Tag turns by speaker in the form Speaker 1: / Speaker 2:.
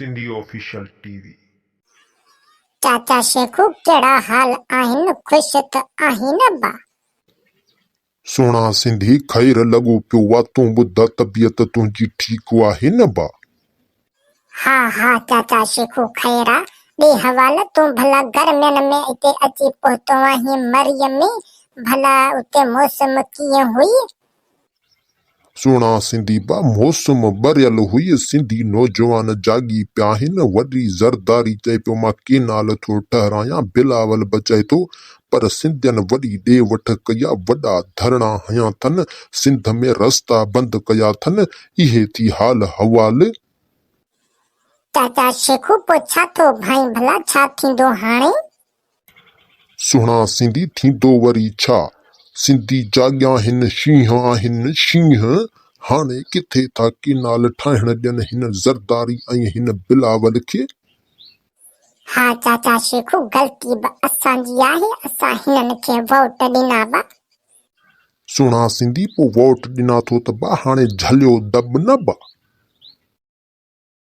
Speaker 1: Sindhi official TV.
Speaker 2: चाचा शेखू केड़ा हाल आहिन? खुश त आहिन बा?
Speaker 1: सोना सिंधी खैर लगू पियो वा तूं ॿुध तबियत तुंहिंजी ठीक आहे न बा?
Speaker 2: हा चाचा शेखू खैरा ॾे हवाल तूं भला गर्मियुनि में हिते अची पहुतो आहीं मरियम में, भला उते मौसम कीअं हुई?
Speaker 1: सोना सिंधी बा मौसम बरियल हुई। सिंधी नौजवान जागी पिया आहिनि। वॾी ज़रदारी चए पियो मां केनाल थो ठहरायां। बिलावल बचाए थो पर सिंधियुनि वॾी ॾे वठ कई आहे। वॾा धरणा हया अथनि, सिंध में रस्ता बंदि कया अथनि। इहे थी हाल हवाल।
Speaker 2: चाचा शेखू पोइ छा थो भाई भला छा थींदो हाणे?
Speaker 1: सुहिणा सिंधी थींदो वरी छा? सिंधी जाॻिया आहिनि, शींहं आहिनि शींहं। हाणे किथे था केनाल ठाहिण ॾियनि हिन ज़रदारी ऐं हिन बिलावल खे।
Speaker 2: हा चाचा शेखू ग़लती बि असांजी आहे, असां हिननि खे वोट ॾिना बा।
Speaker 1: सुहिणा सिंधी पोइ वोट ॾिना थो त बा हाणे झलियो दब न बा?